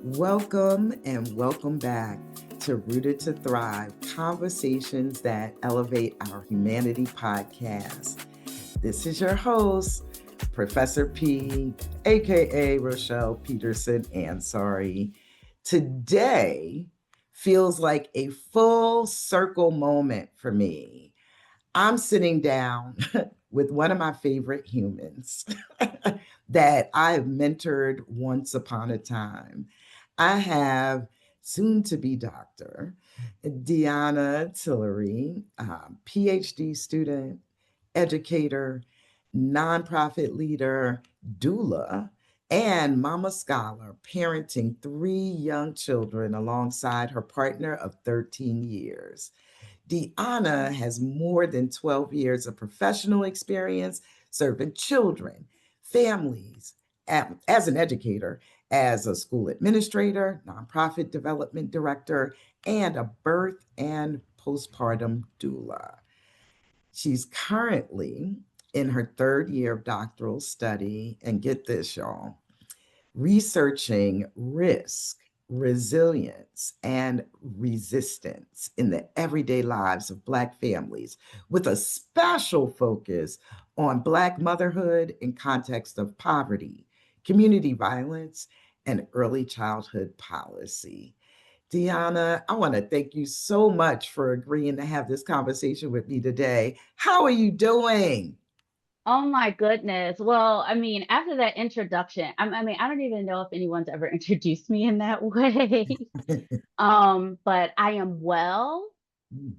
Welcome and welcome back to Rooted to Thrive, conversations that elevate our humanity podcast. This is your host, Professor P, aka Rochelle Peterson-Ansari. Today feels like a full circle moment for me. I'm sitting down with one of my favorite humans that I've mentored once upon a time. I have soon to be Dr. Dionna Tillery, Ph.D. student, educator, nonprofit leader, doula, and mama scholar, parenting 3 young children alongside her partner of 13 years. Dionna has more than 12 years of professional experience serving children, families, as an educator, as a school administrator, nonprofit development director, and a birth and postpartum doula. She's currently in her 3rd year of doctoral study, and get this, y'all, researching risk, resilience, and resistance in the everyday lives of Black families, with a special focus on Black motherhood in context of poverty, community violence, and early childhood policy. Dionna, I want to thank you so much for agreeing to have this conversation with me today. How are you doing? Oh my goodness. Well, I mean, after that introduction, I mean, I don't even know if anyone's ever introduced me in that way. But I am well.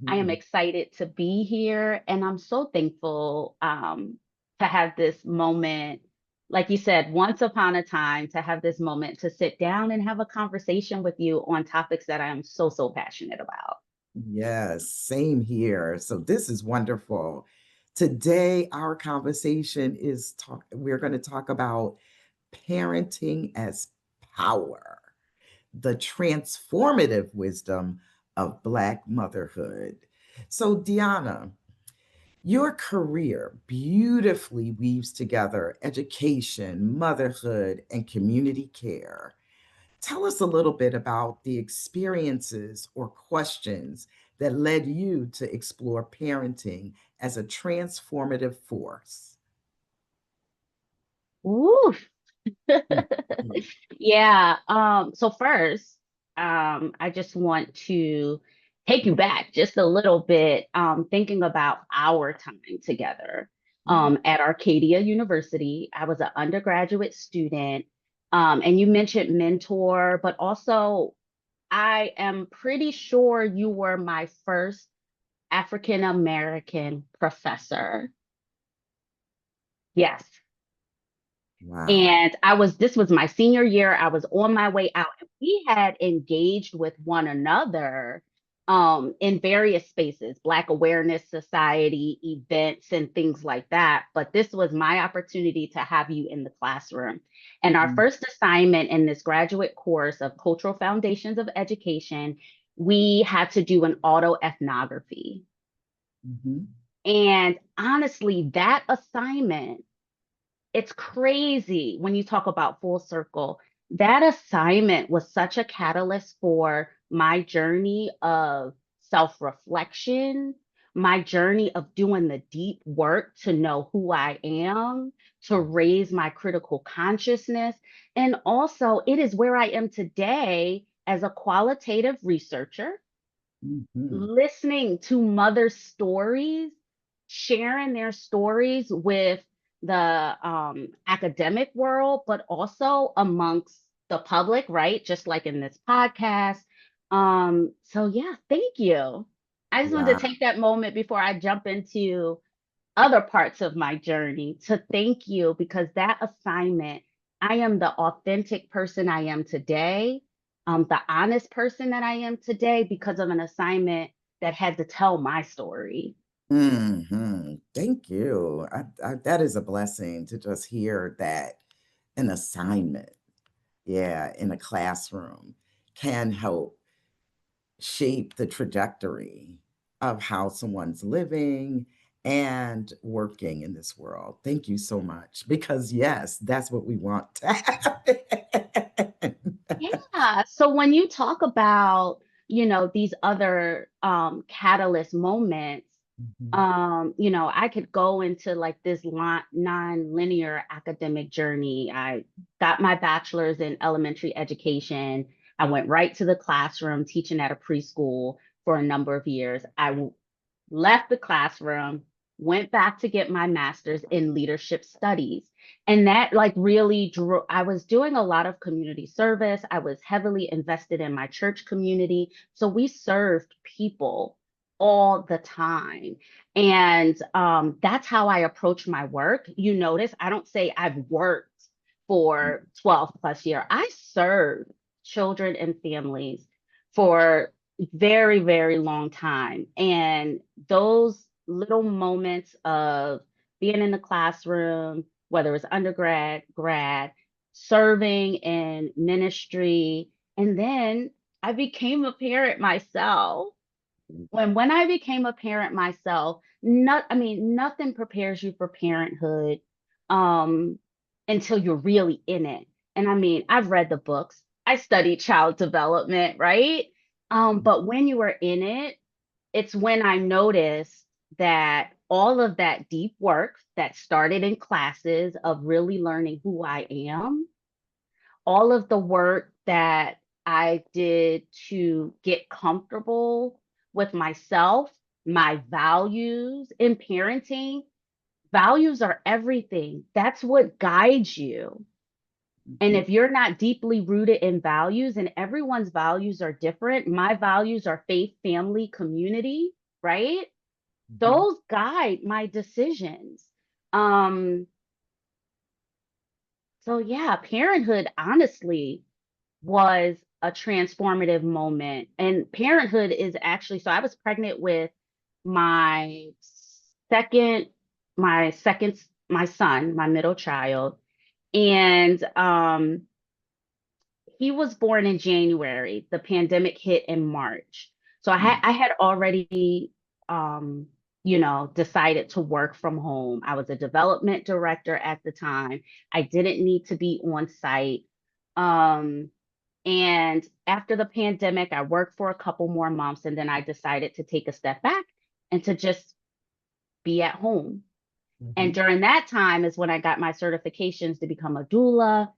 I am Mhm. excited to be here, and I'm so thankful to have this moment. Like you said, once upon a time, to have this moment to sit down and have a conversation with you on topics that I am so passionate about. Yes, same here. So this is wonderful. Today, our conversation is we're going to talk about parenting as power, the transformative wisdom of Black motherhood. So, Dionna, your career beautifully weaves together education, motherhood, and community care. Tell us a little bit about the experiences or questions that led you to explore parenting as a transformative force. Ooh. Mhm. Yeah. So first, I just want to take you back just a little bit, thinking about our time together, at Arcadia University. I was an undergraduate student, and you mentioned mentor, but also I am pretty sure you were my first African American professor. Yes. Wow. And this was my senior year. I was on my way out, and we had engaged with one another in various spaces, Black Awareness Society events and things like that. But this was my opportunity to have you in the classroom. And our first assignment in this graduate course of Cultural Foundations of Education, we had to do an autoethnography. Mm-hmm. And honestly, that assignment, it's crazy when you talk about full circle. That assignment was such a catalyst for my journey of self reflection, my journey of doing the deep work to know who I am, to raise my critical consciousness. And also, it is where I am today as a qualitative researcher, Mm-hmm. listening to mothers' stories, sharing their stories with the academic world, but also amongst the public, right? Just like in this podcast. So yeah, thank you. I just wanted to Wow. take that moment before I jump into other parts of my journey to thank you, because that assignment, I am the authentic person I am today, the honest person that I am today because of an assignment that had to tell my story. Thank you. That is a blessing to just hear that an assignment, yeah, in a classroom can help shape the trajectory of how someone's living and working in this world. Thank you so much. Because, yes, that's what we want to happen. Yeah. So when you talk about, these other catalyst moments, Mhm. I could go into like this non-linear academic journey. I got my bachelor's in elementary education. I went right to the classroom teaching at a preschool for a number of years. Left the classroom, went back to get my master's in leadership studies. And that like really drew, I was doing a lot of community service. I was heavily invested in my church community. So we served people all the time. And that's how I approach my work. You notice I don't say I've worked for 12 plus years. I served children and families for very, very long time. And those little moments of being in the classroom, whether it's undergrad, grad, serving in ministry, and then I became a parent myself. When I became a parent myself, nothing prepares you for parenthood um until you're really in it. And I've read the books. I studied child development, right? But when you are in it, it's when I noticed that all of that deep work that started in classes of really learning who I am, all of the work that I did to get comfortable with myself, my values in parenting. Values are everything. That's what guides you. And Mhm. if you're not deeply rooted in values, and everyone's values are different, my values are faith, family, community, right? Mhm. Those guide my decisions. Um, so yeah, parenthood, honestly, was a transformative moment. And parenthood is actually, so I was pregnant with my second, my son, my middle child. And he was born in January. The pandemic hit in March. So I had already decided to work from home. I was a development director at the time. I didn't need to be on site. Um, and after the pandemic, I worked for a couple more months and then I decided to take a step back and to just be at home. And Mhm. during that time is when I got my certifications to become a doula.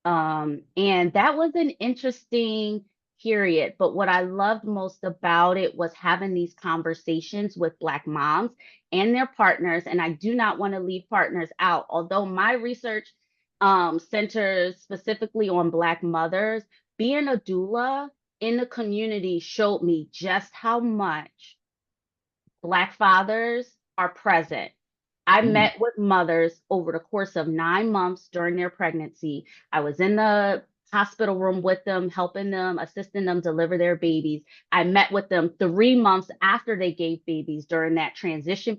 And that was an interesting period. But what I loved most about it was having these conversations with Black moms and their partners. And I do not want to leave partners out, although my research centers specifically on Black mothers. Being a doula in the community showed me just how much Black fathers are present. I Mm. met with mothers over the course of 9 months during their pregnancy. I was in the hospital room with them, helping them, assisting them deliver their babies. I met with them 3 months after they gave babies during that transition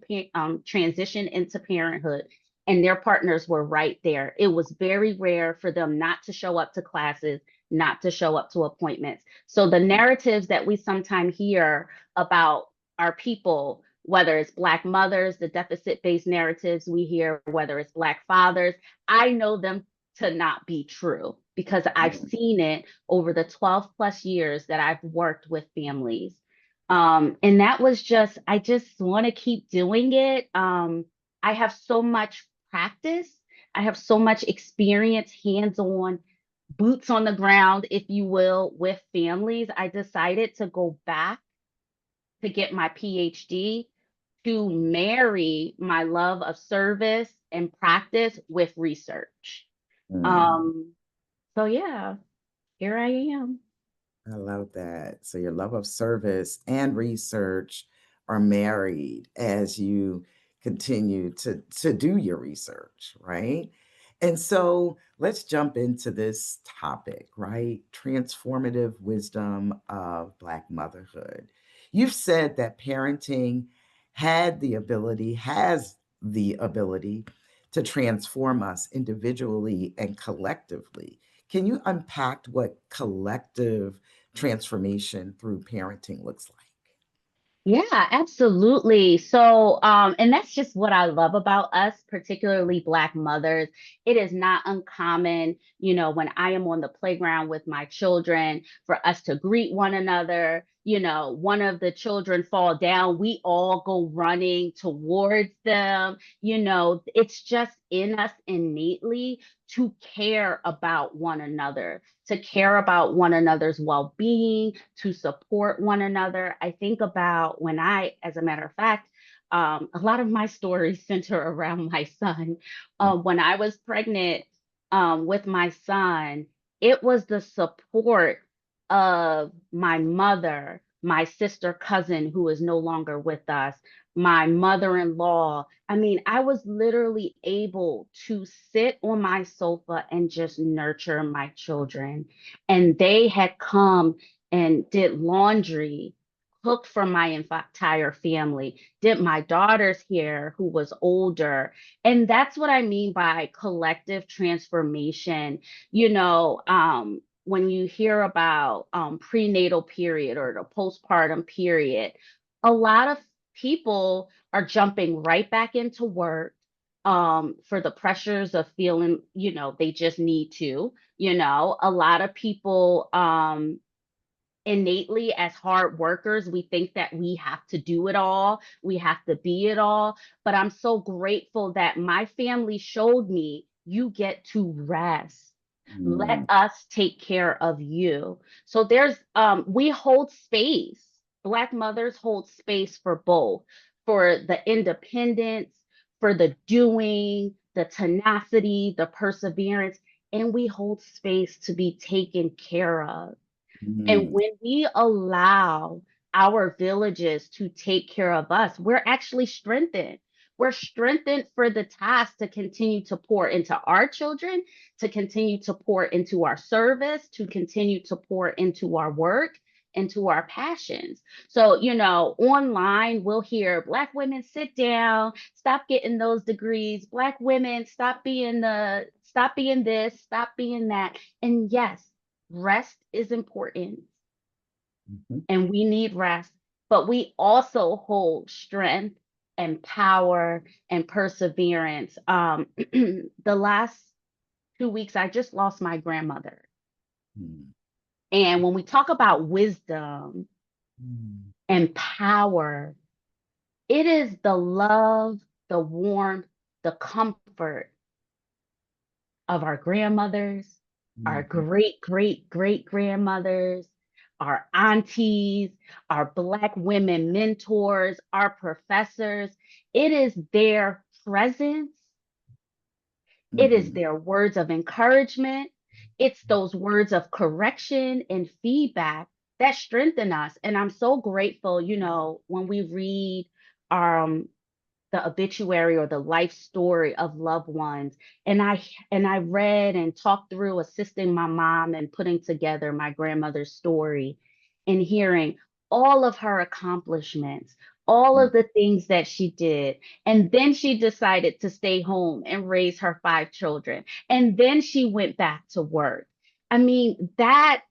into parenthood, and their partners were right there. It was very rare for them not to show up to classes, not to show up to appointments. So the narratives that we sometimes hear about our people, whether it's Black mothers, the deficit based narratives we hear, whether it's Black fathers, I know them to not be true because I've Mm. seen it over the 12 plus years that I've worked with families. And that was just, I just want to keep doing it. I have so much practice, I have so much experience, hands on, boots on the ground, if you will, with families. I decided to go back to get my PhD to marry my love of service and practice with research. Mm. Um, so yeah, here I am. I love that. So your love of service and research are married as you continue to do your research, right? And so let's jump into this topic, right? Transformative wisdom of Black motherhood. You've said that parenting has the ability to transform us individually and collectively. Can you unpack what collective transformation through parenting looks like? Yeah, absolutely. So, and that's just what I love about us, particularly Black mothers. It is not uncommon, when I am on the playground with my children, for us to greet one another. One of the children fall down, we all go running towards them. It's just in us innately to care about one another, to care about one another's well-being, to support one another. I think about as a matter of fact, a lot of my stories center around my son. When I was pregnant with my son, it was the support of my mother, my sister cousin who is no longer with us, my mother-in-law. I mean, I was literally able to sit on my sofa and just nurture my children. And they had come and did laundry, cooked for my entire family, did my daughter's hair, who was older. And that's what I mean by collective transformation. When you hear about prenatal period or the postpartum period, a lot of people are jumping right back into work for the pressures of feeling, they just need to. A lot of people innately, as hard workers, we think that we have to do it all, we have to be it all. But I'm so grateful that my family showed me, you get to rest. Let Mm, us take care of you. So we hold space. Black mothers hold space for both, for the independence, for the doing, the tenacity, the perseverance, and we hold space to be taken care of. And mm, when we allow our villages to take care of us, we're actually strengthened. We're strengthened for the task to continue to pour into our children, to continue to pour into our service, to continue to pour into our work, into our passions. So, online we'll hear Black women sit down, stop getting those degrees. Black women stop being this, stop being that. And yes, rest is important mhm. and we need rest, but we also hold strength and power and perseverance. The last 2 weeks, I just lost my grandmother. Mm, And when we talk about wisdom mm, and power, it is the love, the warmth, the comfort of our grandmothers, our mhm, great great great grandmothers, our aunties, our Black women mentors, our professors. It is their presence, it is mhm. their words of encouragement, it's those words of correction and feedback that strengthen us. And I'm so grateful, when we read um the obituary or the life story of loved ones, and I read and talked through assisting my mom and putting together my grandmother's story, and hearing all of her accomplishments, all Mm, of the things that she did. And then she decided to stay home and raise her 5 children, and then she went back to work. I mean, that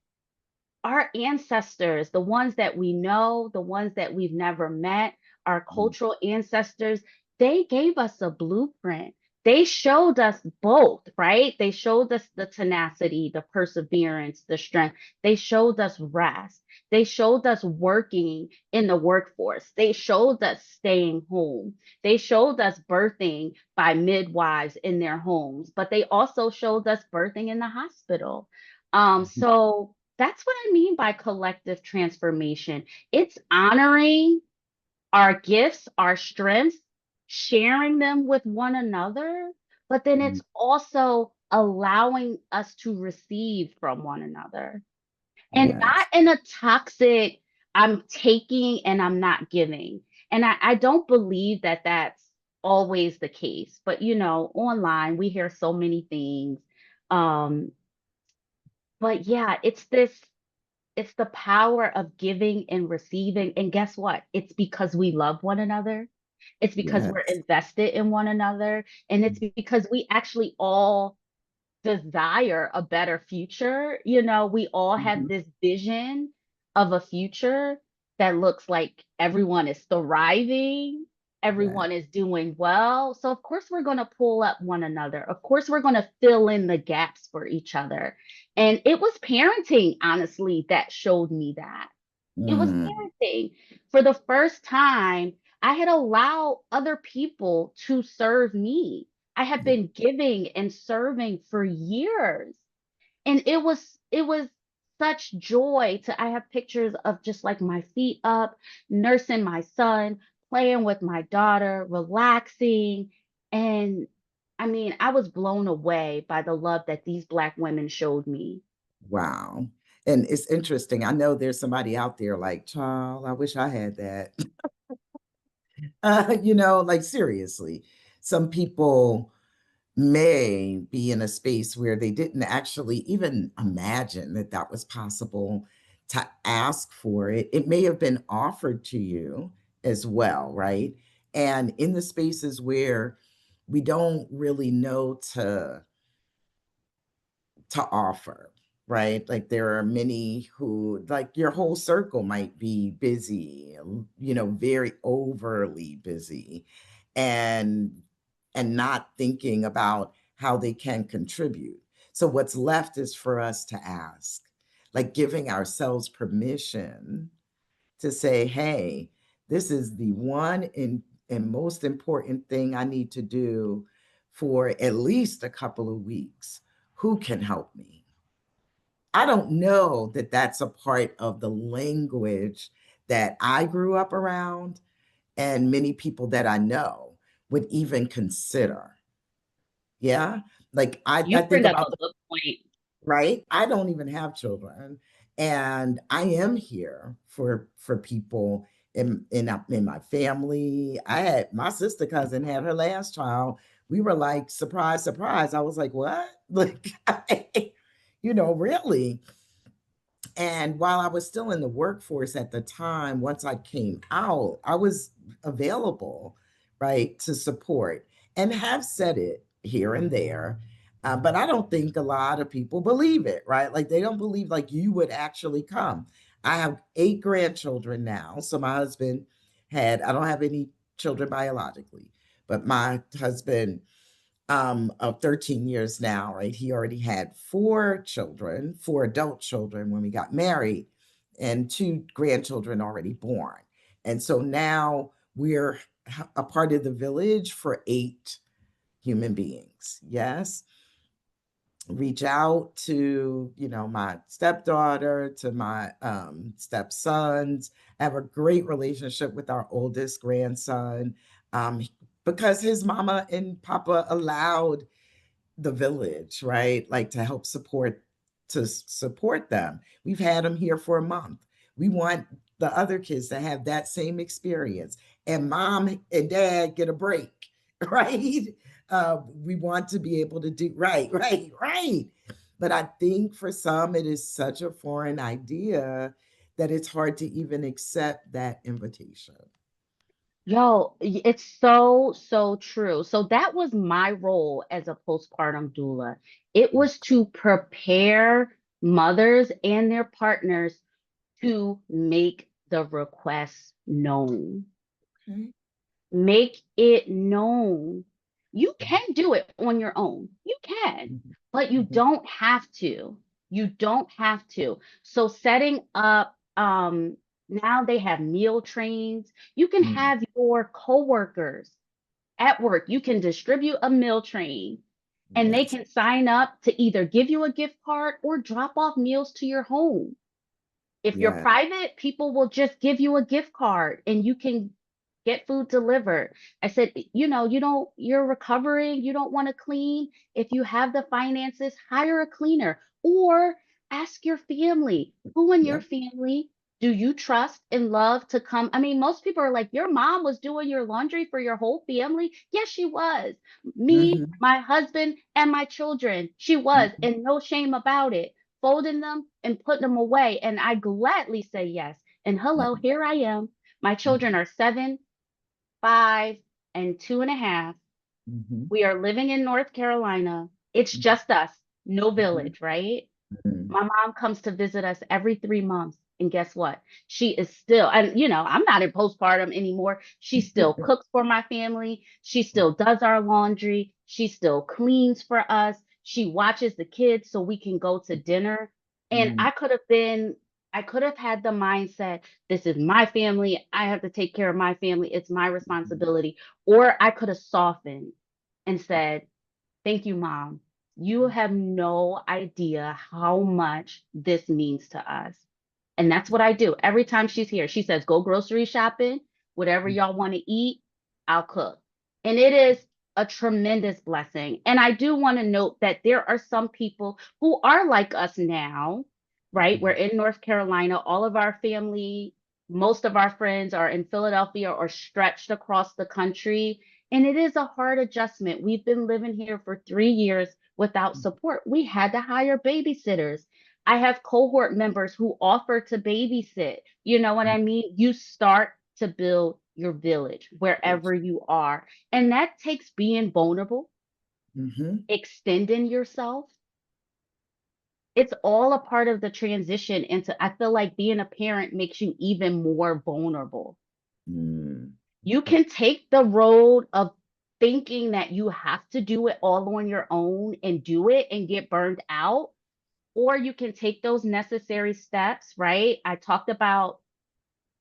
our ancestors, the ones that we know, the ones that we've never met, our mm, cultural ancestors, they gave us a blueprint. They showed us both, right? They showed us the tenacity, the perseverance, the strength. They showed us rest. They showed us working in the workforce. They showed us staying home. They showed us birthing by midwives in their homes, but they also showed us birthing in the hospital. mhm. So that's what I mean by collective transformation. It's honoring our gifts, our strengths, sharing them with one another, but then Mm, it's also allowing us to receive from one another. And not yes. in a toxic, I'm taking and I'm not giving. And I don't believe that that's always the case. But, online, we hear so many things. Um, but yeah, it's the power of giving and receiving. And guess what? It's because we love one another. It's because we're Yes. invested in one another. And it's because we actually all desire a better future. We all have Mhm. this vision of a future. that looks like everyone is thriving, Right. everyone is doing well. So, of course, we're going to pull up one another. Of course, we're going to fill in the gaps for each other. And it was parenting, honestly, that showed me that. It was Mm, parenting. For the first time, I had allowed other people to serve me. I had yeah. been giving and serving for years. And it was such joy to I have pictures of just like my feet up, nursing my son, playing with my daughter, relaxing. And I mean, I was blown away by the love that these Black women showed me. Wow. And it's interesting. I know there's somebody out there like, child, I wish I had that. Like seriously, some people may be in a space where they didn't actually even imagine that that was possible to ask for it. It may have been offered to you as well, right? And in the spaces where we don't really know to offer, right? Like there are many who, like your whole circle might be busy, very overly busy, and not thinking about how they can contribute. So what's left is for us to ask, like giving ourselves permission to say, hey, this is the one and most important thing I need to do for at least a couple of weeks. Who can help me? I don't know that that's a part of the language that I grew up around, and many people that I know would even consider. Yeah. Like I You think bring up a about, good point. right? I don't even have children, and I am here for people in my family. I had my sister cousin had her last child. We were like, surprise, surprise. I was like, what? Like, really? And while I was still in the workforce at the time, once I came out, I was available, right, to support and have said it here and there. But I don't think a lot of people believe it, right? Like they don't believe like you would actually come. I have 8 grandchildren now. So my husband I don't have any children biologically, but my husband of 13 years now, right? He already had 4 children, 4 adult children when we got married, and 2 grandchildren already born. And so now we're a part of the village for 8 human beings. Yes. Reach out to, my stepdaughter, to my stepsons. I have a great relationship with our oldest grandson, um, because his mama and papa allowed the village, right? Like to support them. We've had them here for a month. We want the other kids to have that same experience, and mom and dad get a break, right? We want to be able to do right, right, right. But I think for some, it is such a foreign idea that it's hard to even accept that invitation. Yo, it's so, so true. So that was my role as a postpartum doula. It was to prepare mothers and their partners to make the request known. Okay. Make it known. You can do it on your own. You can, Mhm, but you mhm, don't have to. You don't have to. So setting up now they have meal trains. You can mhm. have your coworkers at work. You can distribute a meal train and they Yes, can sign up to either give you a gift card or drop off meals to your home. If you're yes. private, people will just give you a gift card and you can get food delivered. I said, you're recovering, you don't want to clean. If you have the finances, hire a cleaner or ask your family, who in your Yep. family do you trust and love to come? I mean, most people are like, your mom was doing your laundry for your whole family. Yes, she was. Me, Mhm, my husband, and my children. She was, mhm, and no shame about it, folding them and putting them away. And I gladly say yes. And hello, mhm, here I am. My children mhm, are 7, 5, and 2.5. mhm, We are living in North Carolina. It's mhm, just us, no mhm, village, right? mhm. My mom comes to visit us every 3 months. And guess what? She is still, and I'm not in postpartum anymore. She still cooks for my family. She still does our laundry. She still cleans for us. She watches the kids so we can go to dinner. And Mm, I could have had the mindset, this is my family. I have to take care of my family. It's my responsibility. Or I could have softened and said, thank you, Mom. You have no idea how much this means to us. And that's what I do. Every time she's here, she says, go grocery shopping, whatever y'all want to eat, I'll cook. And it is a tremendous blessing. And I do want to note that there are some people who are like us now, right? We're in North Carolina. All of our family, most of our friends are in Philadelphia or stretched across the country. And it is a hard adjustment. We've been living here for 3 years without support. We had to hire babysitters. I have cohort members who offer to babysit. You know what I mean? You start to build your village wherever you are. And that takes being vulnerable, mm-hmm. extending yourself. It's all a part of the transition into, I feel like being a parent makes you even more vulnerable. Mm. You can take the road of thinking that you have to do it all on your own and do it and get burned out, or you can take those necessary steps, right? I talked about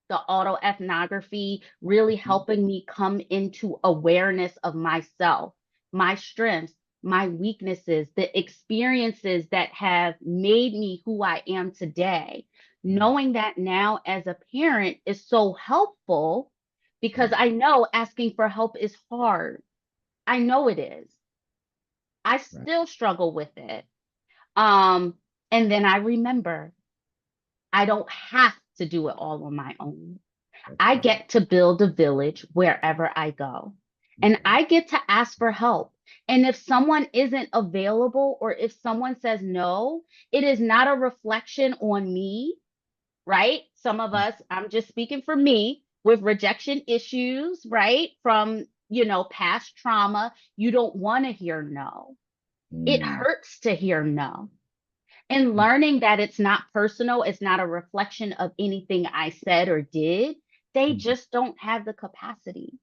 the autoethnography really helping me come into awareness of myself, my strengths, my weaknesses, the experiences that have made me who I am today. Knowing that now as a parent is so helpful because I know asking for help is hard. I know it is. I Right. still struggle with it. Um, and then I remember I don't have to do it all on my own. That's I right. get to build a village wherever I go. And Right. I get to ask for help. And if someone isn't available or if someone says no, it is not a reflection on me, right? Some of us, I'm just speaking for me, with rejection issues, right? From, past trauma, you don't want to hear no. It Mm. hurts to hear no. And learning that it's not personal, it's not a reflection of anything I said or did. They Mhm. just don't have the capacity.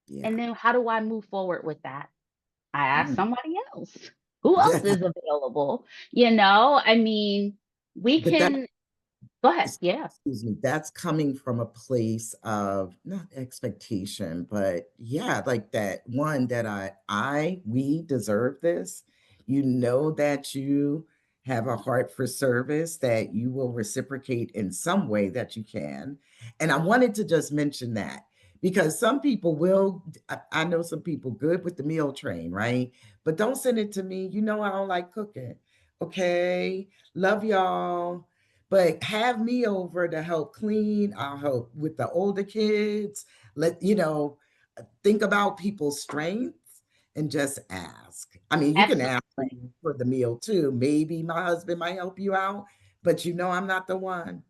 Yeah. And then how do I move forward with that? I ask Mm. somebody else. Who else is available? I mean, we But that, can go ahead. Yeah, excuse me, that's coming from a place of not expectation, but yeah, like that one that we deserve this. You know that you have a heart for service, that you will reciprocate in some way that you can. And I wanted to just mention that because some people will, I know some people good with the meal train, right? But don't send it to me. You know, I don't like cooking. Okay. Love y'all, but have me over to help clean. I'll help with the older kids. Think about people's strengths and just ask. I mean, you can ask absolutely. for the meal too. Maybe my husband might help you out, but I'm not the one.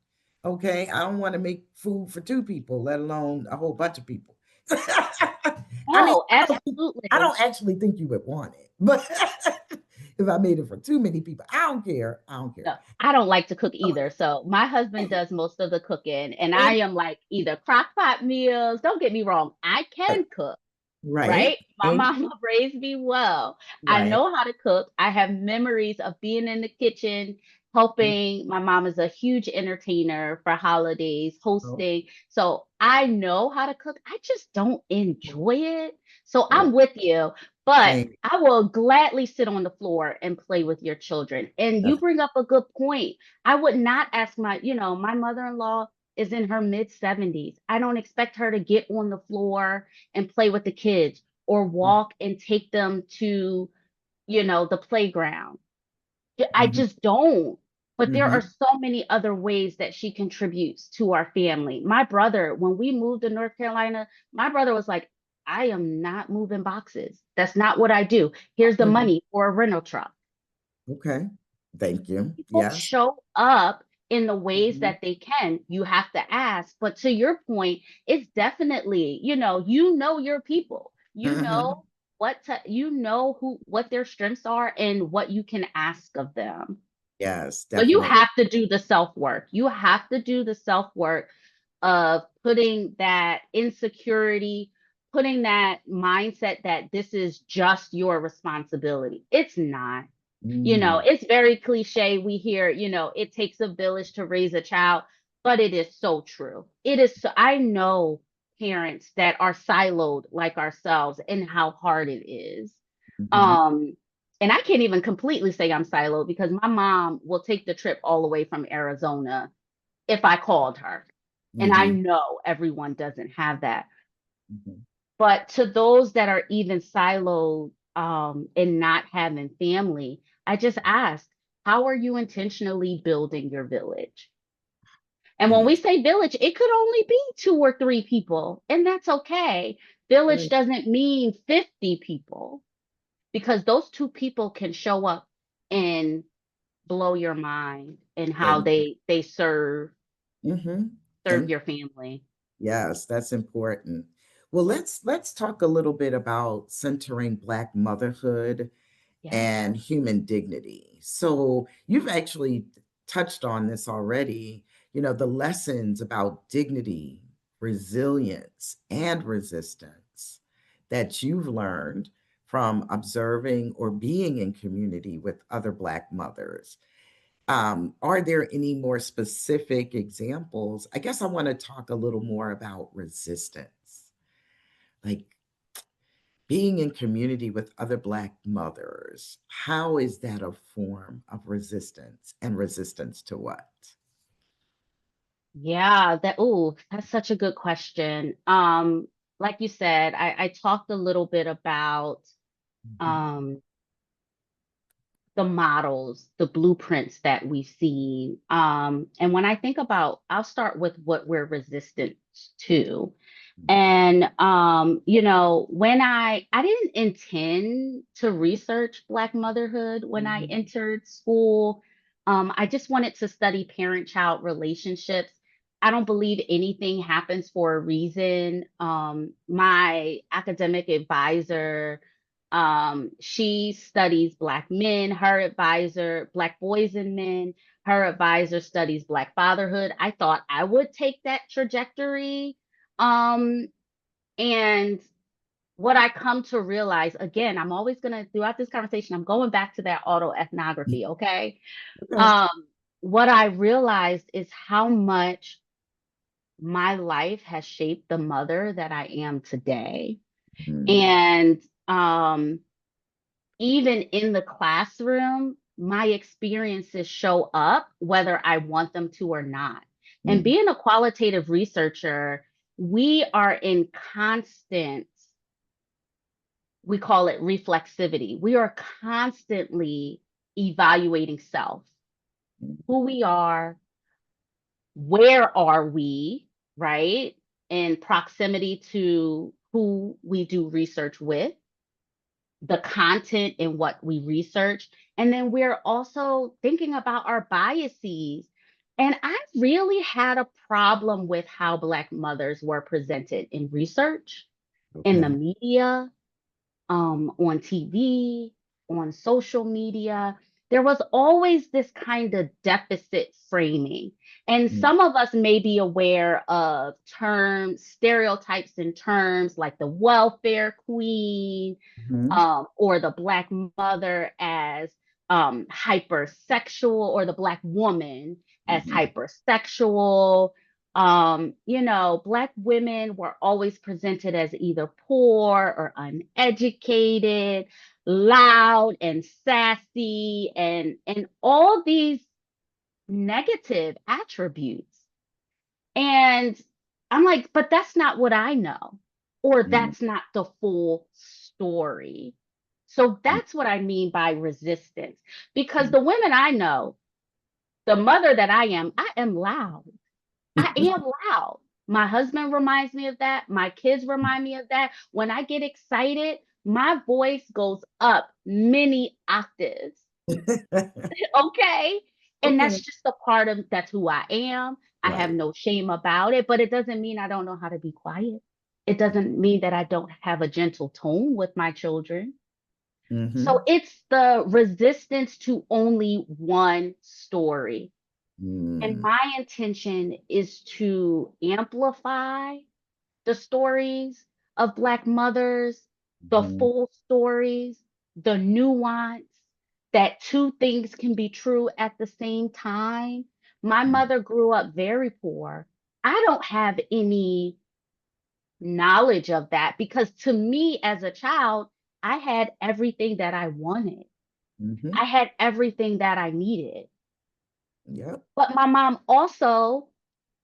Okay, I don't want to make food for two people, let alone a whole bunch of people. I mean, Oh, I absolutely. don't actually think you would want it, but if I made it for too many people, I don't care. I don't care. No, I don't like to cook either. So my husband does most of the cooking, and I And am like either crock pot meals. Don't get me wrong, I can cook. right, Right? My right, mama raised me well. I right. know how to cook. I have memories of being in the kitchen, helping. My mom is a huge entertainer for holidays, Oh, hosting. So I know how to cook. I just don't enjoy it. So oh, I'm with you, but same. I will gladly sit on the floor and play with your children. And you That's bring up a good point. I would not ask my mother-in-law is in her mid 70s. I don't expect her to get on the floor and play with the kids or walk and take them to, the playground. I mm-hmm, just don't. But there mm-hmm, are so many other ways that she contributes to our family. My brother, when we moved to North Carolina, my brother was like, I am not moving boxes. That's not what I do. Here's the mm-hmm. money for a rental truck. Okay. Thank you. People Yes. show up in the ways Mhm, that they can. You have to ask. But to your point, it's definitely, you know your people. You know mhm. what to, you know who what their strengths are and what you can ask of them. Yes, So you definitely. have to do the self work. You have to do the self work of putting that insecurity, putting that mindset that this is just your responsibility. It's not. Mm, It's very cliche. We hear, it takes a village to raise a child, but it is so true. It is so, I know parents that are siloed like ourselves and how hard it is. mhm, Um, and I can't even completely say I'm siloed because my mom will take the trip all the way from Arizona if I called her. And I mhm, know everyone doesn't have that. mhm. But to those that are even siloed and not having family, I just ask, how are you intentionally building your village? And when we Yes. say village, it could only be 2 or 3 people, and that's okay. Village Right. doesn't mean 50 people because those 2 people can show up and blow your mind in how And they mhm. serve And your family. yes, that's important. Well, let's talk a little bit about centering Black motherhood Yes. and human dignity. So you've actually touched on this already, the lessons about dignity, resilience, and resistance that you've learned from observing or being in community with other Black mothers. Are there any more specific examples? I guess I want to talk a little more about resistance, like being in community with other Black mothers. How is that a form of resistance, and resistance to what? Yeah, that's such a good question. Like you said, I talked a little bit about Mhm, um the models, the blueprints that we see. And when I think about, I'll start with what we're resistant to. mhm, And when I didn't intend to research Black motherhood when I mhm, entered school. I just wanted to study parent-child relationships. I don't believe anything happens for a reason. My academic advisor, she studies Black men, her advisor, Black boys and men, her advisor studies Black fatherhood. I thought I would take that trajectory. Um, and what I come to realize, again, I'm always going to, throughout this conversation, I'm going back to that mhm. autoethnography, okay? Okay. Um, what I realized is how much my life has shaped the mother that I am today. Mm, And even in the classroom, my experiences show up whether I want them to or not. And mm, being a qualitative researcher, we are in constant, we call it reflexivity. We are constantly evaluating self, mm, who we are we, right? In proximity to who we do research with, the content in what we research. And then we're also thinking about our biases. And I really had a problem with how Black mothers were presented in research, in the okay. media, on TV, on social media. There was always this kind of deficit framing. And Mm, some of us may be aware of terms, stereotypes and terms like the welfare queen, mhm, or the Black mother as hypersexual, or the Black woman as mhm, hypersexual. Black women were always presented as either poor or uneducated, loud and sassy, and all these negative attributes. And I'm like, but that's not what I know, or mm, that's not the full story. So mm, that's what I mean by resistance. Because mm. the women I know, the mother that I am loud. I am loud. My husband reminds me of that. My kids remind me of that. When I get excited, my voice goes up many octaves. Okay. And Okay. that's just a part of that's who I am. I have Right. no shame about it, but it doesn't mean I don't know how to be quiet. It doesn't mean that I don't have a gentle tone with my children. So Mm-hmm. it's the resistance to only one story. And Mm-hmm. my intention is to amplify the stories of Black mothers, the full stories, the nuance, that two things can be true at the same time. My mother grew up very poor. I don't have any knowledge of that because to me as a child, I had everything that I wanted. Mm-hmm. I had everything that I needed. Yep. But my mom also,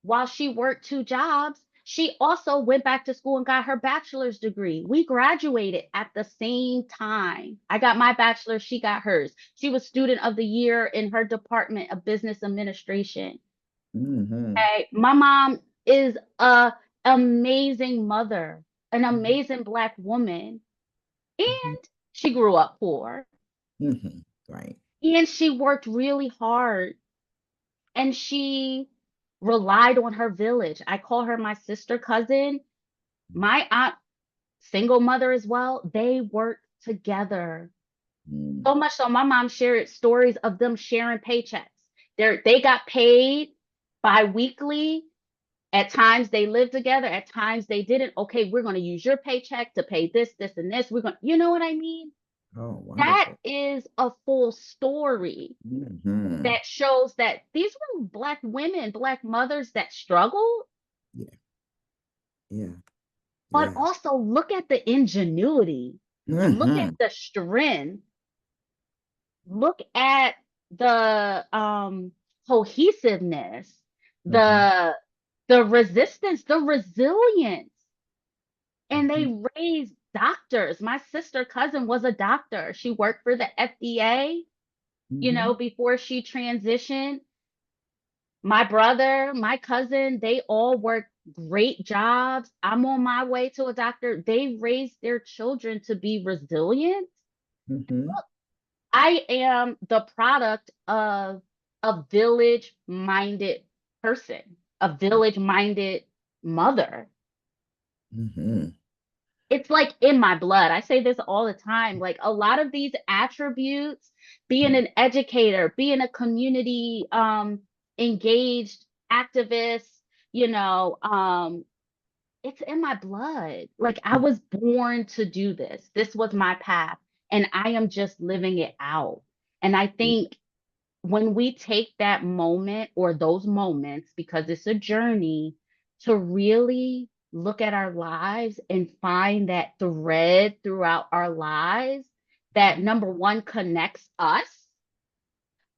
while she worked two jobs, she also went back to school and got her bachelor's degree. We graduated at the same time. I got my bachelor's, she got hers. She was student of the year in her department of business administration. Mm-hmm. Okay. My mom is a amazing mother, an amazing Black woman, Mm-hmm. and she grew up poor Mm-hmm. Right. and she worked really hard and she relied on her village. I call her my sister cousin. My aunt, single mother as well, they worked together. Mm-hmm. So much so my mom shared stories of them sharing paychecks. They got paid bi-weekly. At times they lived together, at times they didn't. Okay, we're going to use your paycheck to pay this, this, and this. We're going, you know what I mean? Oh, That wonderful. is a full story Mm-hmm. that shows that these were Black women, Black mothers that struggled, Yeah. Yeah. but Yeah. also look at the ingenuity, look at Mm-hmm. the strength, look at the cohesiveness, Mm-hmm. the resistance, the resilience. And Mm-hmm. they raised doctors. My sister cousin was a doctor. She worked for the FDA, Mm-hmm. before she transitioned. My brother, my cousin, they all work great jobs. I'm on my way to a doctor. They raised their children to be resilient. Mm-hmm. I am the product of a village minded person, a village minded mother. Mm-hmm. It's like in my blood. I say this all the time. Like a lot of these attributes, being an educator, being a community engaged activist, you know, it's in my blood. Like I was born to do this. This was my path and I am just living it out. And I think when we take that moment or those moments, because it's a journey, to really look at our lives and find that thread throughout our lives that number one connects us,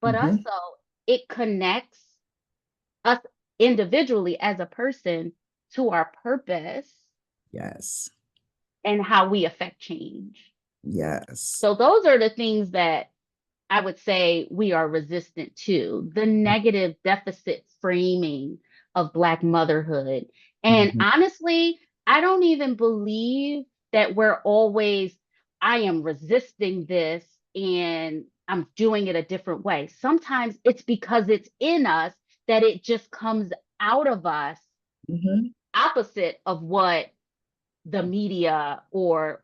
but Mm-hmm. also it connects us individually as a person to our purpose Yes. and how we affect change. Yes. So those are the things that I would say we are resistant to the negative deficit framing of Black motherhood. And Mm-hmm. honestly, I don't even believe that we're always, I am resisting this and I'm doing it a different way. Sometimes it's because it's in us that it just comes out of us Mm-hmm. opposite of what the media or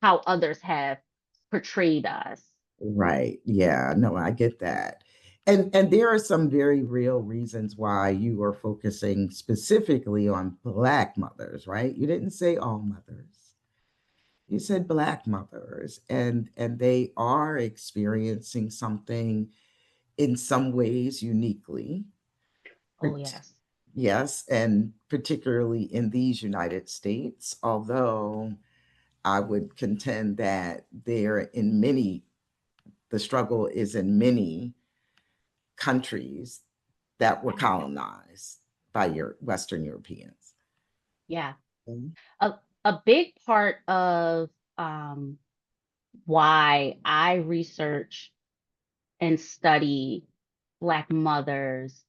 how others have portrayed us. Right. Yeah. No, I get that. And there are some very real reasons why you are focusing specifically on Black mothers, right? You didn't say all mothers. You said Black mothers, and they are experiencing something in some ways uniquely. Oh, yes. Yes, and particularly in these United States, although I would contend that the struggle is in many countries that were colonized by your Western Europeans. Yeah. Mhm. A, a big part of um, why I research and study Black mothers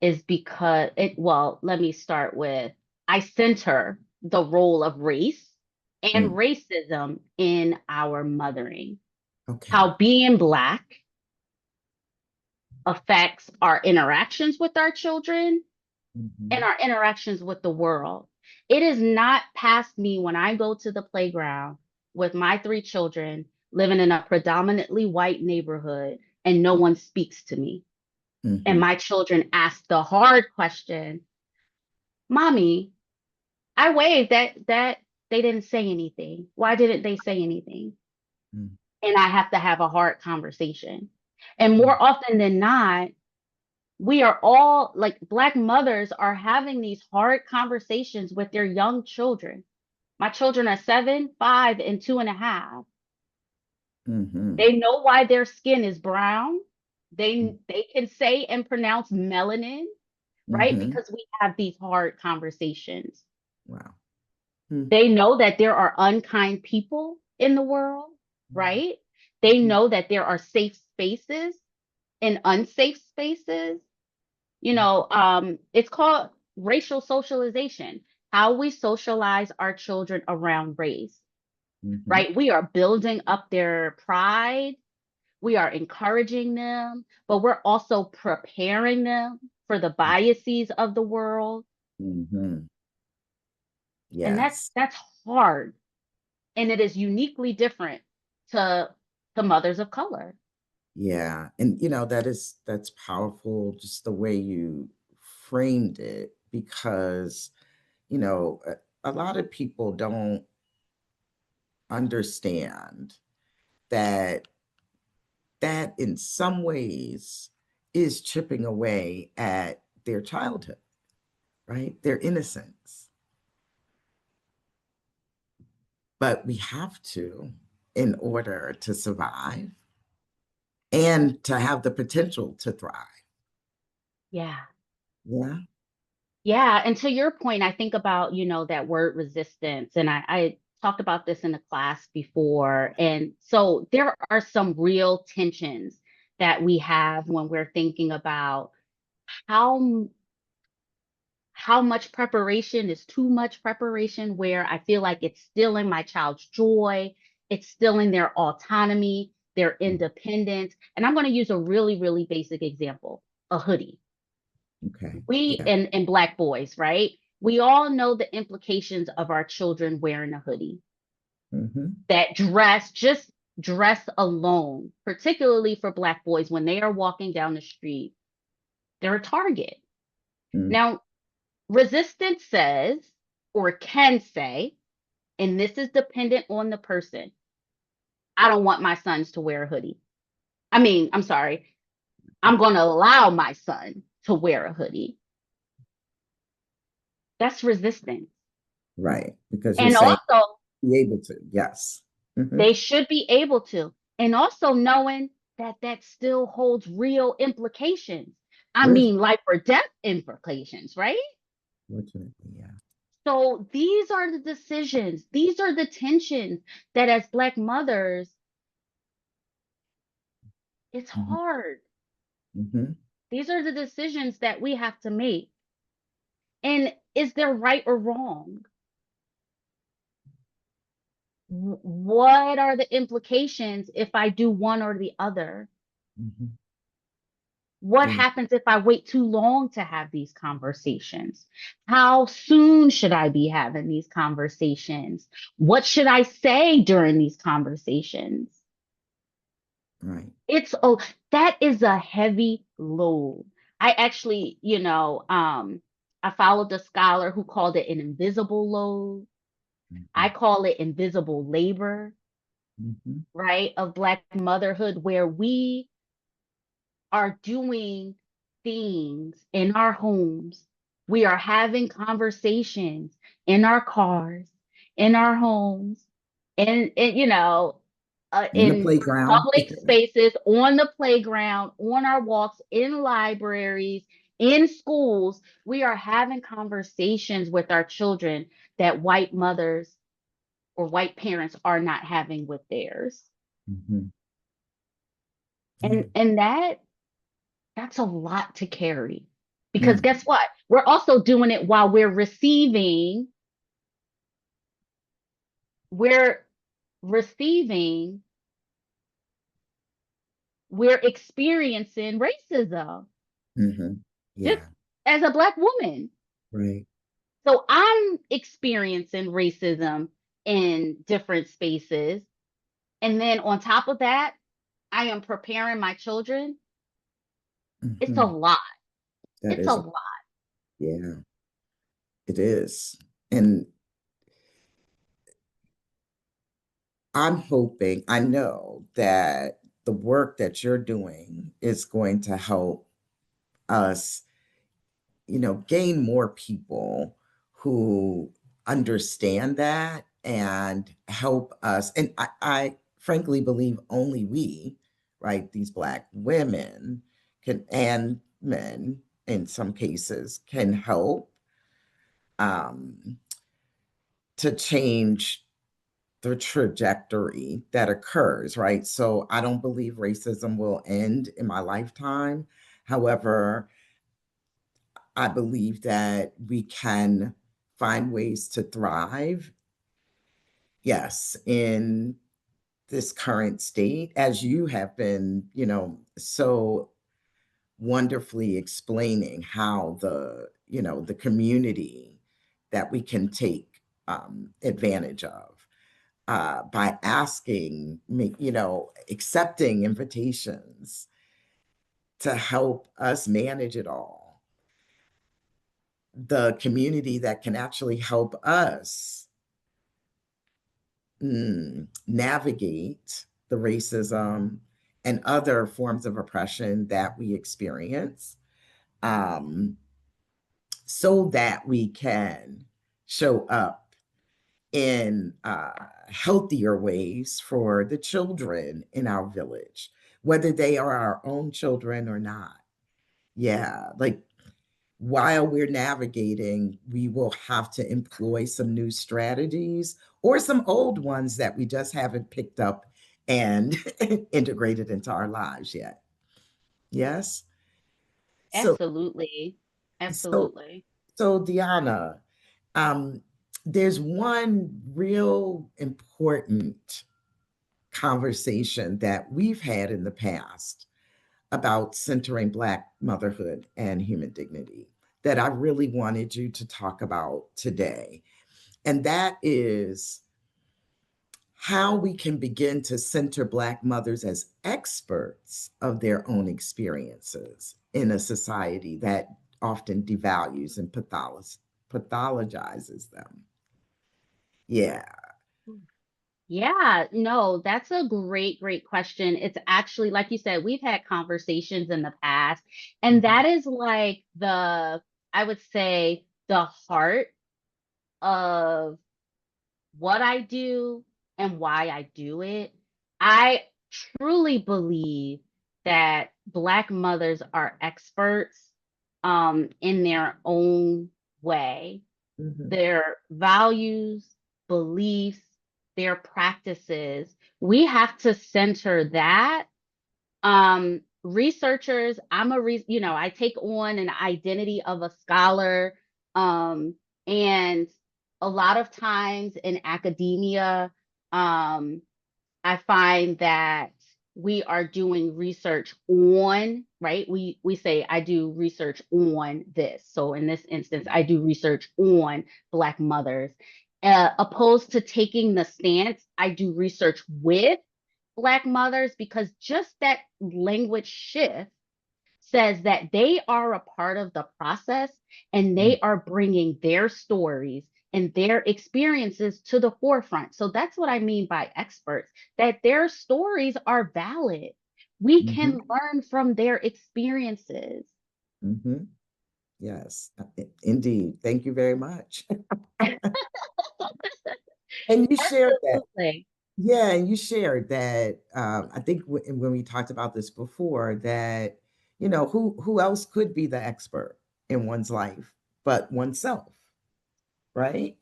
is because well, let me start with I center the role of race and Mm, racism in our mothering. okay. How being Black affects our interactions with our children and Mhm. our interactions with the world. It is not past me when I go to the playground with my 3 children living in a predominantly white neighborhood and no one speaks to me. And Mm-hmm. my children ask the hard question, Mommy, I waved that they didn't say anything. Why didn't they say anything? And I have to have a hard conversation. And Mm-hmm. more often than not, we are all like Black mothers are having these hard conversations with their young children. My children are 7, 5, and 2.5. Mm-hmm. They know why their skin is brown. They can say and pronounce melanin, right? Mm-hmm. Because we have these hard conversations. Wow. Mm-hmm. They know that there are unkind people in the world, right? They know that there are safe spaces and unsafe spaces. It's called racial socialization, how we socialize our children around race, Mm-hmm. right? We are building up their pride. We are encouraging them, but we're also preparing them for the biases of the world. Mm-hmm. And Yes. that's hard. And it is uniquely different to mothers of color. Yeah. And that's powerful, just the way you framed it, because, a lot of people don't understand that in some ways is chipping away at their childhood, right? Their innocence. But we have to, in order to survive and to have the potential to thrive. Yeah. Yeah. Yeah. And to your point, I think about, that word resistance. And I talked about this in a class before. And so there are some real tensions that we have when we're thinking about how how much preparation is too much preparation, where I feel like it's stealing my child's joy, it's stealing their autonomy, their independence. And I'm going to use a really, really basic example, a hoodie. Okay. We Yeah. and Black boys, right? We all know the implications of our children wearing a hoodie. Mm-hmm. That just dress alone, particularly for Black boys when they are walking down the street, they're a target. Mm-hmm. Now, resistance says, or can say, and this is dependent on the person, I don't want my sons to wear a hoodie. I'm sorry, I'm going to allow my son to wear a hoodie. That's resistance. Right. Because you're And saying also, be able to. Yes. Mm-hmm. they should be able to. And also knowing that that still holds real implications. Yes. Life or death implications, right? Fortunately, yeah. So these are the decisions, these are the tensions that as Black mothers, it's Mm-hmm. hard. Mm-hmm. These are the decisions that we have to make. And is there right or wrong? What are the implications if I do one or the other? Mm-hmm. What Yeah. happens if I wait too long to have these conversations? How soon should I be having these conversations? What should I say during these conversations? Right. It's oh, that is a heavy load. I actually, I followed a scholar who called it an invisible load. Mm-hmm. I call it invisible labor, Mm-hmm. right, of Black motherhood, where we are doing things in our homes. We are having conversations in our cars, in our homes, In the in playground. public spaces, on the playground, on our walks, in libraries, in schools. We are having conversations with our children that white mothers or white parents are not having with theirs. Mm-hmm. Yeah. And that's a lot to carry. Because Mm. guess what? We're also doing it while we're receiving, we're experiencing racism Mm-hmm. just Yeah. as a Black woman. Right. So I'm experiencing racism in different spaces. And then on top of that, I am preparing my children. It's a Hmm. lot. That It's a is, lot. yeah, it is. And I'm hoping, I know that the work that you're doing is going to help us, gain more people who understand that and help us. And I frankly believe only we, right, these Black women can, and men in some cases, can help um, to change the trajectory that occurs, right? So I don't believe racism will end in my lifetime. However, I believe that we can find ways to thrive, yes, in this current state, as you have been, so wonderfully explaining how the community that we can take advantage of by asking me, accepting invitations to help us manage it all. The community that can actually help us navigate the racism and other forms of oppression that we experience, um, so that we can show up in healthier ways for the children in our village, whether they are our own children or not. Yeah, like while we're navigating, we will have to employ some new strategies or some old ones that we just haven't picked up and integrated into our lives yet. Yes. So, Absolutely. so, Absolutely. so Dionna, um, there's one real important conversation that we've had in the past about centering Black motherhood and human dignity that I really wanted you to talk about today. And that is how we can begin to center Black mothers as experts of their own experiences in a society that often devalues and pathologizes them. Yeah. Yeah, no, that's a great, great question. It's actually, like you said, we've had conversations in the past, and that is like I would say, the heart of what I do and why I do it. I truly believe that Black mothers are experts in their own way. Mm-hmm. Their values, beliefs, their practices. We have to center that. Researchers, I take on an identity of a scholar. Um, and a lot of times in academia, um, I find that we are doing research on, right? We say I do research on this. So in this instance, I do research on Black mothers. Opposed to taking the stance, I do research with Black mothers, because just that language shift says that they are a part of the process and they are bringing their stories and their experiences to the forefront. So that's what I mean by experts, that their stories are valid. We Mm-hmm. can learn from their experiences. Mm-hmm. Yes, indeed. Thank you very much. And you shared that. Absolutely. Yeah, and you shared that. I think when we talked about this before, that who else could be the expert in one's life but oneself, right?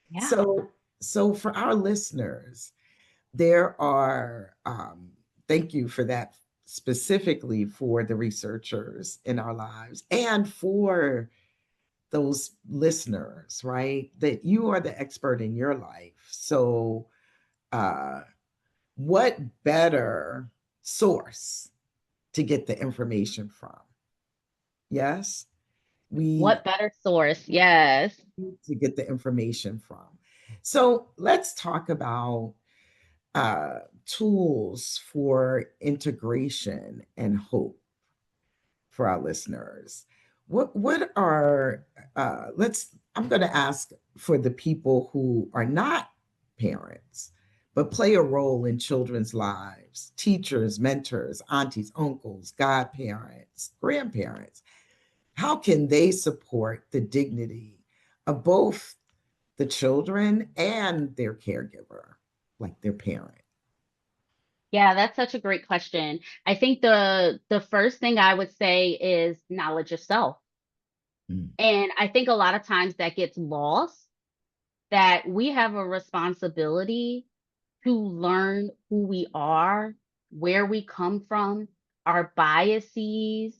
Yeah. So for our listeners, there are. Thank you for that, specifically for the researchers in our lives and for those listeners, right? That you are the expert in your life. So, uh, what better source to get the information from? Yes, we What better source? Yes. need to get the information from. So let's talk about tools for integration and hope for our listeners. What are let's I'm going to ask for the people who are not parents but play a role in children's lives, teachers, mentors, aunties, uncles, godparents, grandparents. How can they support the dignity of both the children and their caregiver, like their parent? Yeah, that's such a great question. I think the first thing I would say is knowledge of self. Mm. And I think a lot of times that gets lost, that we have a responsibility to learn who we are, where we come from, our biases,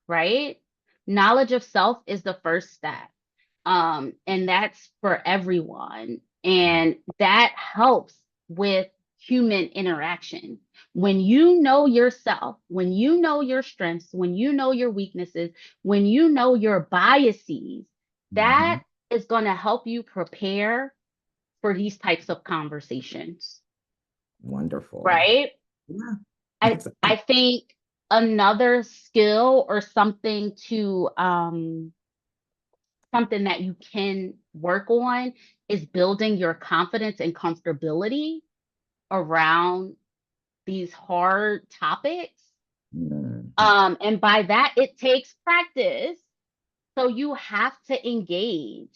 right? Knowledge of self is the first step. And that's for everyone. And that helps with human interaction. When you know yourself, when you know your strengths, when you know your weaknesses, when you know your biases, Mm-hmm. that is going to help you prepare for these types of conversations, Wonderful. right? Yeah. I think another skill or something that you can work on is building your confidence and comfortability around these hard topics. Mhm. And by that, it takes practice. So you have to engage.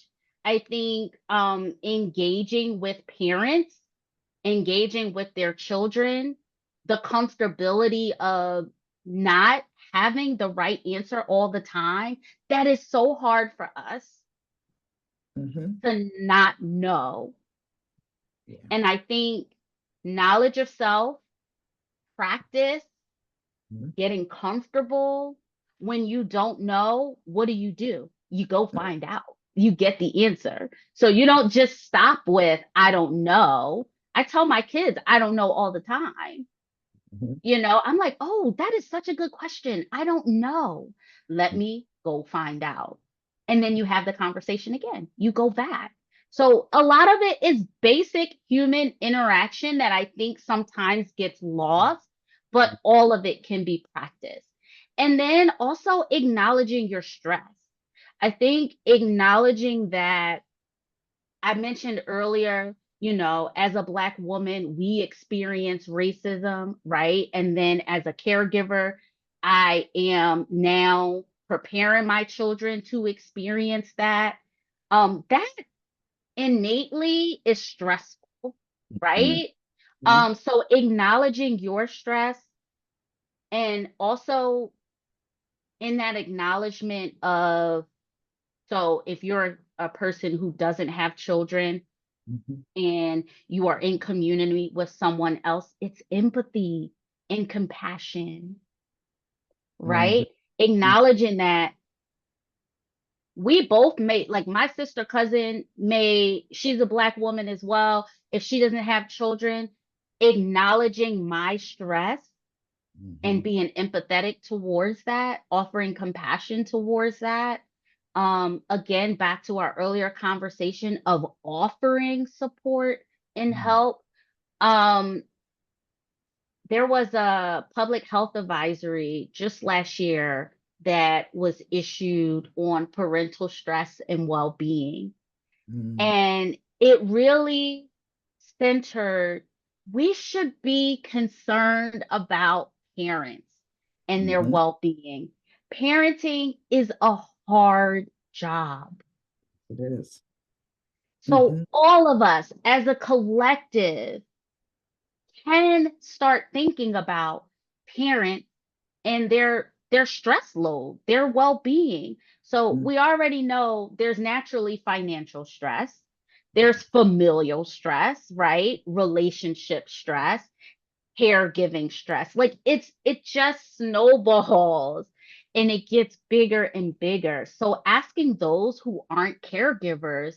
I think engaging with parents, engaging with their children, the comfortability of not having the right answer all the time, that is so hard for us Mhm. to not know. Yeah. And I think knowledge of self, practice, Mhm. getting comfortable. When you don't know, what do? You go find out. You get the answer. So you don't just stop with, I don't know. I tell my kids, I don't know all the time. Mhm. I'm like, oh, that is such a good question. I don't know. Let me go find out. And then you have the conversation again. You go back. So a lot of it is basic human interaction that I think sometimes gets lost, but all of it can be practiced. And then also acknowledging your stress. I think acknowledging that I mentioned earlier, as a Black woman, we experience racism, right? And then as a caregiver, I am now preparing my children to experience that. That innately is stressful, Mhm. right? Mhm. So acknowledging your stress and also in that acknowledgement of, so if you're a person who doesn't have children, Mhm. and you are in community with someone else, it's empathy and compassion, Mhm. right? Acknowledging that we both may, like my sister cousin she's a Black woman as well. If she doesn't have children, acknowledging my stress and Mhm. being empathetic towards that, offering compassion towards that. Again, back to our earlier conversation of offering support and Mhm. help. Um, there was a public health advisory just last year that was issued on parental stress and well-being. Mhm. And it really centered, we should be concerned about parents and their Mhm. well-being. Parenting is a hard job. It is. So Mhm. all of us as a collective can start thinking about parents and their stress load, their well-being. So Mhm. we already know there's naturally financial stress, there's familial stress, right? Relationship stress, caregiving stress. Like it just snowballs and it gets bigger and bigger. So asking those who aren't caregivers,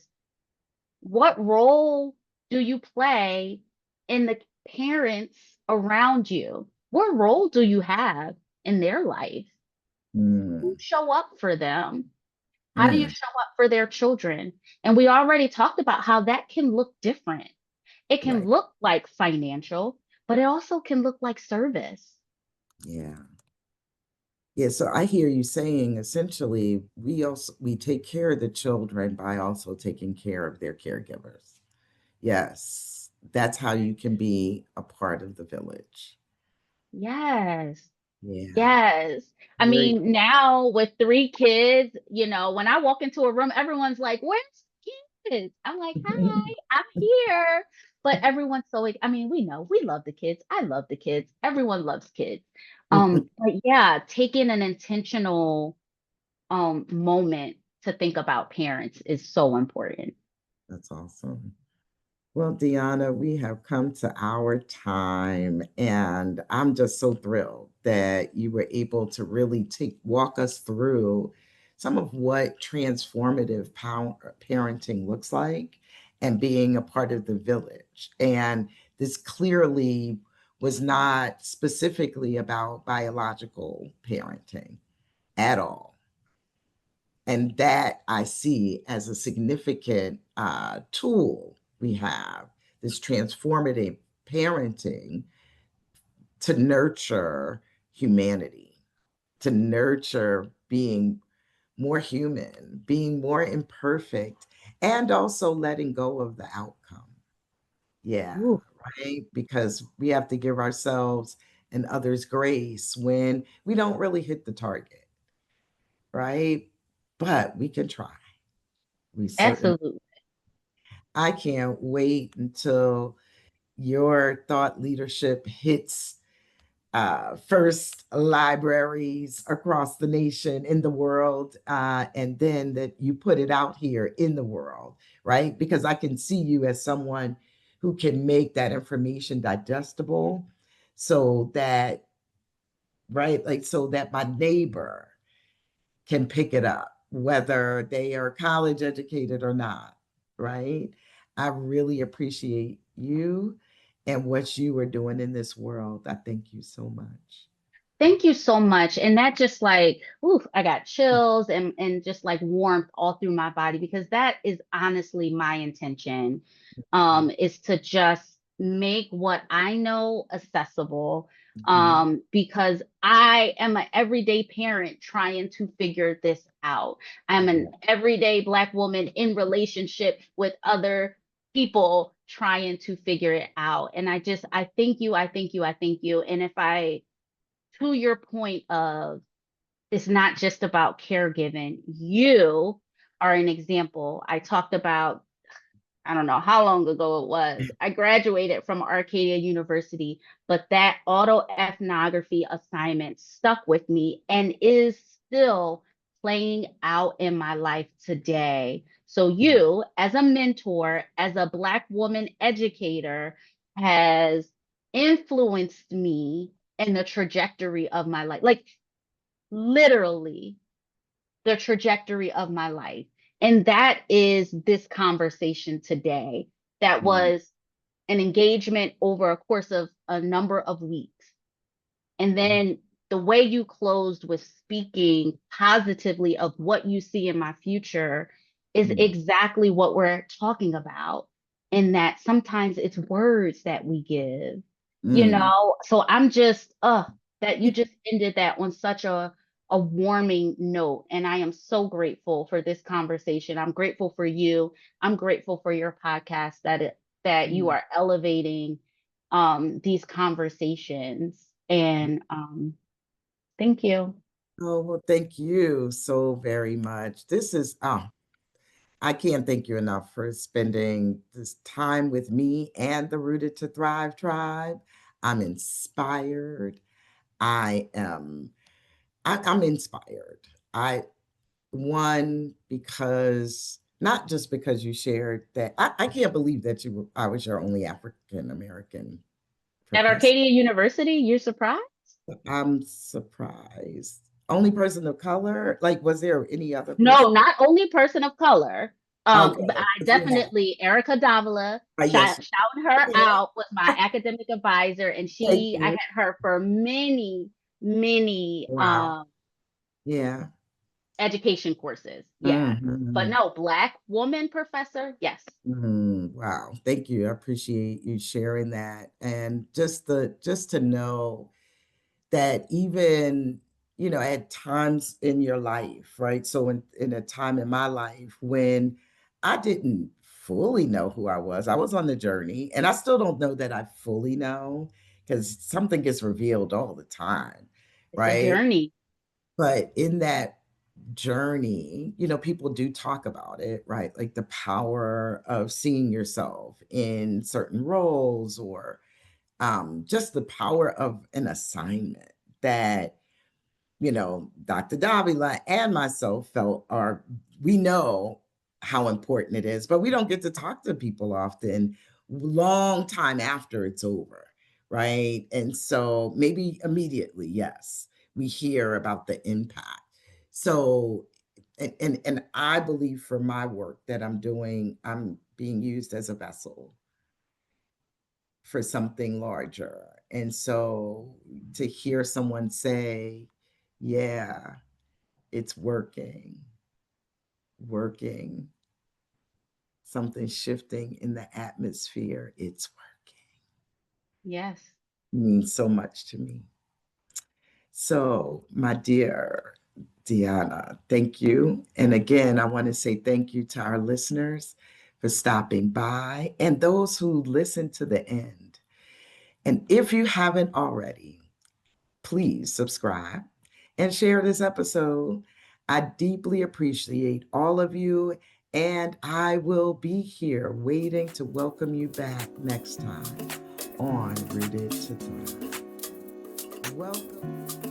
what role do you play in the parents around you? What role do you have in their life? Who Mhm. show up for them? How do you Mm, show up for their children? And we already talked about how that can look different. It can right. look like financial, but it also can look like service. Yeah. Yeah. So I hear you saying essentially we take care of the children by also taking care of their caregivers. Yes. That's how you can be a part of the village. Yes. Yeah. Yes. I Very. mean, now with three kids, when I walk into a room, everyone's like, "Where's the kids?" I'm like, "Hi, I'm here." But everyone's so, like, I mean, we know we love the kids. I love the kids. Everyone loves kids. But yeah, taking an intentional moment to think about parents is so important. That's awesome. Well, Dionna, we have come to our time, and I'm just so thrilled that you were able to really walk us through some of what transformative parenting looks like and being a part of the village. And this clearly was not specifically about biological parenting at all. And that I see as a significant tool we have, this transformative parenting to nurture humanity, to nurture being more human, being more imperfect, and also letting go of the outcome. Yeah, Ooh, right? Because we have to give ourselves and others grace when we don't really hit the target, right? But we can try. We certainly. absolutely. I can't wait until your thought leadership hits first libraries across the nation, in the world, and then that you put it out here in the world, right? Because I can see you as someone who can make that information digestible so that, right, like so that my neighbor can pick it up, whether they are college educated or not, right? I really appreciate you and what you are doing in this world. I thank you so much. Thank you so much. And that just like, ooh, I got chills and just like warmth all through my body because that is honestly my intention, is to just make what I know accessible. Mhm. Because I am an everyday parent trying to figure this out. I'm an Yeah. everyday Black woman in relationship with other people trying to figure it out. And I thank you, I thank you, I thank you. And if I to your point of it's not just about caregiving, you are an example. I talked about, I don't know how long ago it was. I graduated from Arcadia University, but that autoethnography assignment stuck with me and is still playing out in my life today. So, you, as a mentor, as a Black woman educator, has influenced me in the trajectory of my life. Like, literally, the trajectory of my life. And that is this conversation today. That Mhm. was an engagement over a course of a number of weeks. And then the way you closed with speaking positively of what you see in my future is Mhm. exactly what we're talking about. In that sometimes it's words that we give, Mhm. So I'm just, that you just ended that on such a warming note. And I am so grateful for this conversation. I'm grateful for you. I'm grateful for your podcast that you Mhm. are elevating these conversations. And thank you. Oh, well, thank you so very much. I can't thank you enough for spending this time with me and the Rooted to Thrive tribe. I'm inspired. I am, I'm inspired. I, one, because not just because you shared that, I can't believe that I was your only African American At professor. Arcadia University, you're surprised? I'm surprised. Only person of color? Like, was there any other person? No, not only person of color. But Okay, I because you have, definitely, Erica Davila, yes, shouting her okay, out was my academic advisor, and thank I you. had her for many, many Wow. Yeah. education courses. Yeah. But Mhm. no, Black woman professor, yes. Wow. Thank you. I appreciate you sharing that. And just to know that even, at times in your life, right? So in a time in my life when I didn't fully know who I was on the journey, and I still don't know that I fully know because something gets revealed all the time, It's a right? journey. But in that journey, people do talk about it, right? Like the power of seeing yourself in certain roles, or just the power of an assignment that, Dr. Davila and myself felt are, we know how important it is, but we don't get to talk to people often, long time after it's over, right? And so maybe immediately, yes, we hear about the impact. So, and I believe for my work that I'm doing, I'm being used as a vessel for something larger. And so to hear someone say, yeah, it's working, something shifting in the atmosphere, it's working, Yes. means so much to me. So, my dear Dionna, thank you. And again, I want to say thank you to our listeners for stopping by and those who listen to the end. And if you haven't already, please subscribe and share this episode. I deeply appreciate all of you, and I will be here waiting to welcome you back next time on Rooted to Thrive. Welcome.